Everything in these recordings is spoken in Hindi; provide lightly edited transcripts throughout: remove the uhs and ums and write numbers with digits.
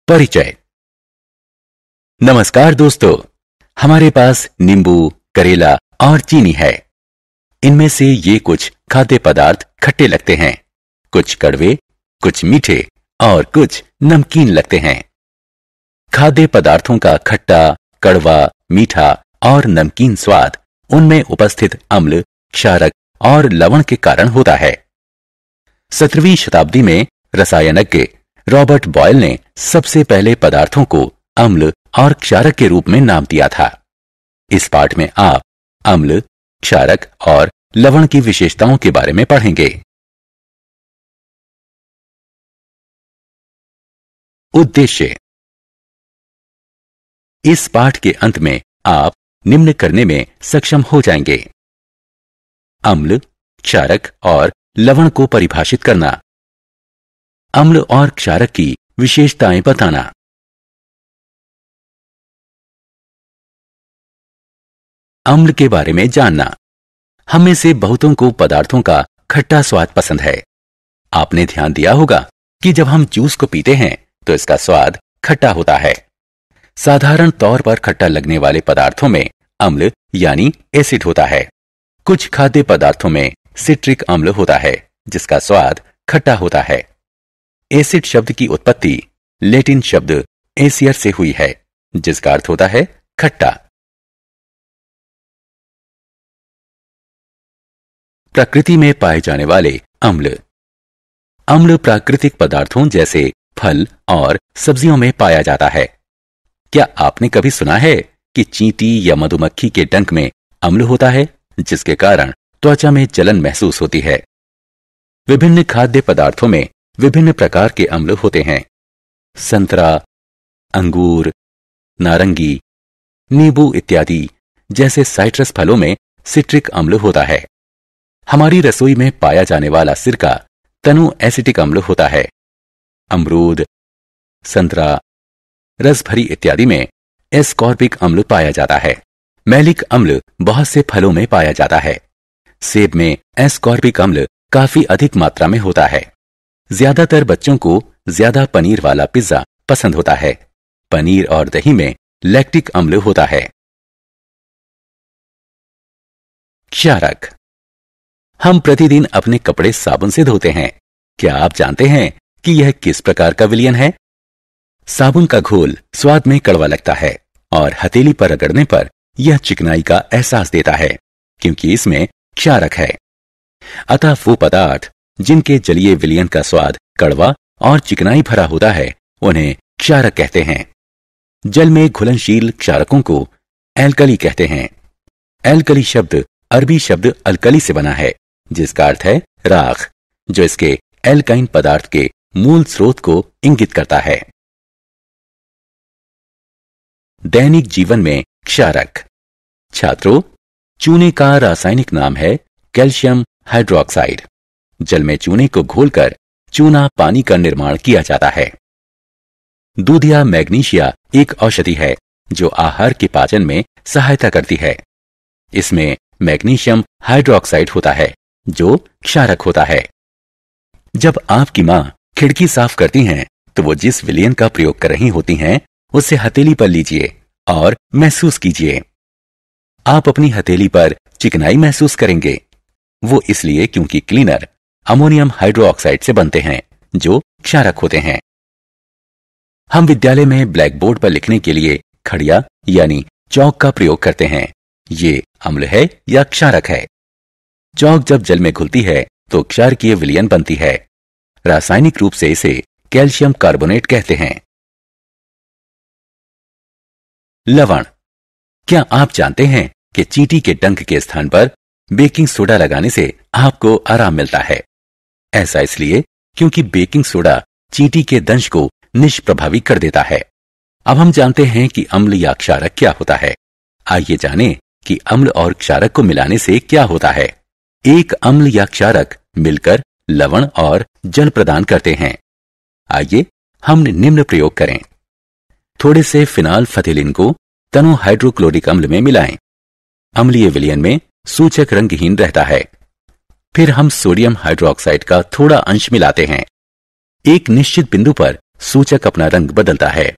परिचय। नमस्कार दोस्तों, हमारे पास नींबू, करेला और चीनी है। इनमें से ये कुछ खाद्य पदार्थ खट्टे लगते हैं, कुछ कड़वे, कुछ मीठे और कुछ नमकीन लगते हैं। खाद्य पदार्थों का खट्टा, कड़वा, मीठा और नमकीन स्वाद उनमें उपस्थित अम्ल, क्षारक और लवण के कारण होता है। 17वीं शताब्दी में रसायनज्ञ रॉबर्ट बॉयल ने सबसे पहले पदार्थों को अम्ल और क्षारक के रूप में नाम दिया था। इस पाठ में आप अम्ल, क्षारक और लवण की विशेषताओं के बारे में पढ़ेंगे। उद्देश्य। इस पाठ के अंत में आप निम्न करने में सक्षम हो जाएंगे: अम्ल, क्षारक और लवण को परिभाषित करना, अम्ल और क्षारक की विशेषताएं बताना, अम्ल के बारे में जानना। हम में से बहुतों को पदार्थों का खट्टा स्वाद पसंद है। आपने ध्यान दिया होगा कि जब हम जूस को पीते हैं तो इसका स्वाद खट्टा होता है। साधारण तौर पर खट्टा लगने वाले पदार्थों में अम्ल यानी एसिड होता है। कुछ खाद्य पदार्थों में सिट्रिक अम्ल होता है जिसका स्वाद खट्टा होता है। एसिड शब्द की उत्पत्ति लैटिन शब्द एसियर से हुई है जिसका अर्थ होता है खट्टा। प्रकृति में पाए जाने वाले अम्ल। अम्ल प्राकृतिक पदार्थों जैसे फल और सब्जियों में पाया जाता है। क्या आपने कभी सुना है कि चींटी या मधुमक्खी के डंक में अम्ल होता है जिसके कारण त्वचा में जलन महसूस होती है? विभिन्न खाद्य पदार्थों में विभिन्न प्रकार के अम्ल होते हैं। संतरा, अंगूर, नारंगी, नींबू इत्यादि जैसे साइट्रस फलों में सिट्रिक अम्ल होता है। हमारी रसोई में पाया जाने वाला सिरका तनु एसिटिक अम्ल होता है। अमरूद, संतरा, रसभरी इत्यादि में एस्कॉर्बिक अम्ल पाया जाता है। मैलिक अम्ल बहुत से फलों में पाया जाता है। सेब में एस्कॉर्बिक अम्ल काफी अधिक मात्रा में होता है। ज्यादातर बच्चों को ज्यादा पनीर वाला पिज्जा पसंद होता है। पनीर और दही में लैक्टिक अम्ल होता है। क्षारक। हम प्रतिदिन अपने कपड़े साबुन से धोते हैं। क्या आप जानते हैं कि यह किस प्रकार का विलयन है? साबुन का घोल स्वाद में कड़वा लगता है और हथेली पर रगड़ने पर यह चिकनाई का एहसास देता है क्योंकि इसमें क्षारक है। अतः वो पदार्थ जिनके जलीय विलयन का स्वाद कड़वा और चिकनाई भरा होता है उन्हें क्षारक कहते हैं। जल में घुलनशील क्षारकों को एल्कली कहते हैं। एल्कली शब्द अरबी शब्द अल्कली से बना है जिसका अर्थ है राख, जो इसके एल्काइन पदार्थ के मूल स्रोत को इंगित करता है। दैनिक जीवन में क्षारक। छात्रों, चूने का रासायनिक नाम है कैल्शियम हाइड्रोक्साइड। जल में चूने को घोलकर चूना पानी का निर्माण किया जाता है। दूधिया मैग्नीशिया एक औषधि है जो आहार के पाचन में सहायता करती है। इसमें मैग्नीशियम हाइड्रोक्साइड होता है जो क्षारक होता है। जब आपकी मां खिड़की साफ करती हैं तो वो जिस विलयन का प्रयोग कर रही होती हैं उसे हथेली पर लीजिए और महसूस कीजिए। आप अपनी हथेली पर चिकनाई महसूस करेंगे। वो इसलिए क्योंकि क्लीनर अमोनियम हाइड्रोक्साइड से बनते हैं जो क्षारक होते हैं। हम विद्यालय में ब्लैक बोर्ड पर लिखने के लिए खड़िया यानी चौक का प्रयोग करते हैं। ये अम्ल है या क्षारक है? चौक जब जल में घुलती है तो क्षारकीय विलयन बनती है। रासायनिक रूप से इसे कैल्शियम कार्बोनेट कहते हैं। लवण। क्या आप जानते हैं कि चींटी के डंक के स्थान पर बेकिंग सोडा लगाने से आपको आराम मिलता है? ऐसा इसलिए क्योंकि बेकिंग सोडा चींटी के दंश को निष्प्रभावी कर देता है। अब हम जानते हैं कि अम्ल या क्षारक क्या होता है। आइए जानें कि अम्ल और क्षारक को मिलाने से क्या होता है। एक अम्ल या क्षारक मिलकर लवण और जल प्रदान करते हैं। आइए हम निम्न प्रयोग करें। थोड़े से फिनाल फथिलिन को तनु हाइड्रोक्लोरिक अम्ल में मिलाएं। अम्लीय विलयन में सूचक रंगहीन रहता है। फिर हम सोडियम हाइड्रोक्साइड का थोड़ा अंश मिलाते हैं। एक निश्चित बिंदु पर सूचक अपना रंग बदलता है।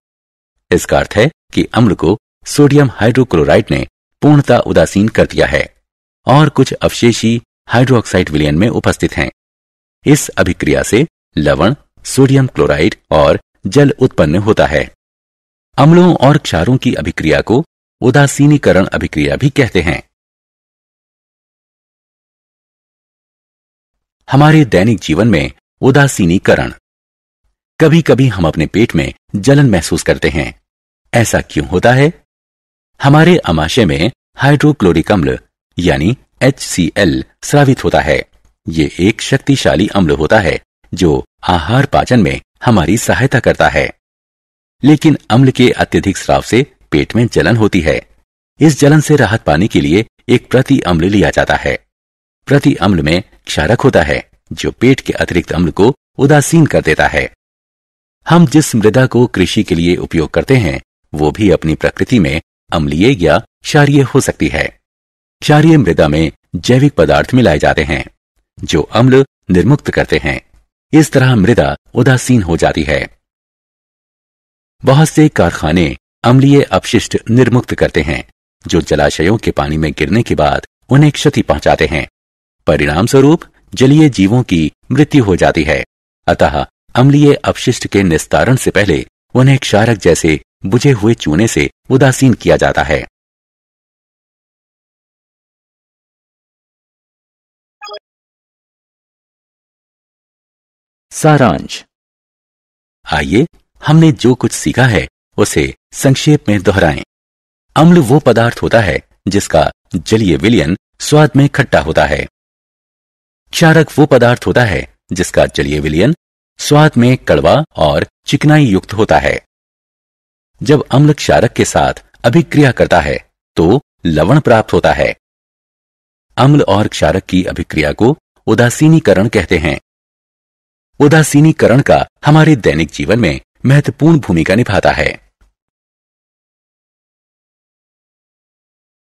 इसका अर्थ है कि अम्ल को सोडियम हाइड्रोक्लोराइड ने पूर्णतः उदासीन कर दिया है और कुछ अवशेषी हाइड्रोक्साइड विलयन में उपस्थित हैं। इस अभिक्रिया से लवण, सोडियम क्लोराइड और जल उत्पन्न होता है। अम्लों और क्षारों की अभिक्रिया को उदासीनीकरण अभिक्रिया भी कहते हैं। हमारे दैनिक जीवन में उदासीनीकरण। कभी कभी हम अपने पेट में जलन महसूस करते हैं। ऐसा क्यों होता है? हमारे आमाशय में हाइड्रोक्लोरिक अम्ल यानी HCl स्रावित होता है। ये एक शक्तिशाली अम्ल होता है जो आहार पाचन में हमारी सहायता करता है। लेकिन अम्ल के अत्यधिक स्राव से पेट में जलन होती है। इस जलन से राहत पाने के लिए एक प्रति अम्ल लिया जाता है। प्रति अम्ल में क्षारक होता है जो पेट के अतिरिक्त अम्ल को उदासीन कर देता है। हम जिस मृदा को कृषि के लिए उपयोग करते हैं वो भी अपनी प्रकृति में अम्लीय या क्षारीय हो सकती है। क्षारीय मृदा में जैविक पदार्थ मिलाए जाते हैं जो अम्ल निर्मुक्त करते हैं। इस तरह मृदा उदासीन हो जाती है। बहुत से कारखाने अम्लीय अपशिष्ट निर्मुक्त करते हैं जो जलाशयों के पानी में गिरने के बाद उन्हें क्षति पहुंचाते हैं। परिणाम स्वरूप जलीय जीवों की मृत्यु हो जाती है। अतः अम्लीय अपशिष्ट के निस्तारण से पहले उन्हें क्षारक जैसे बुझे हुए चूने से उदासीन किया जाता है। सारांश। आइए हमने जो कुछ सीखा है उसे संक्षेप में दोहराएं। अम्ल वो पदार्थ होता है जिसका जलीय विलयन स्वाद में खट्टा होता है। क्षारक वो पदार्थ होता है जिसका जलीय विलयन स्वाद में कड़वा और चिकनाई युक्त होता है। जब अम्ल क्षारक के साथ अभिक्रिया करता है तो लवण प्राप्त होता है। अम्ल और क्षारक की अभिक्रिया को उदासीनीकरण कहते हैं। उदासीनीकरण का हमारे दैनिक जीवन में महत्वपूर्ण भूमिका निभाता है।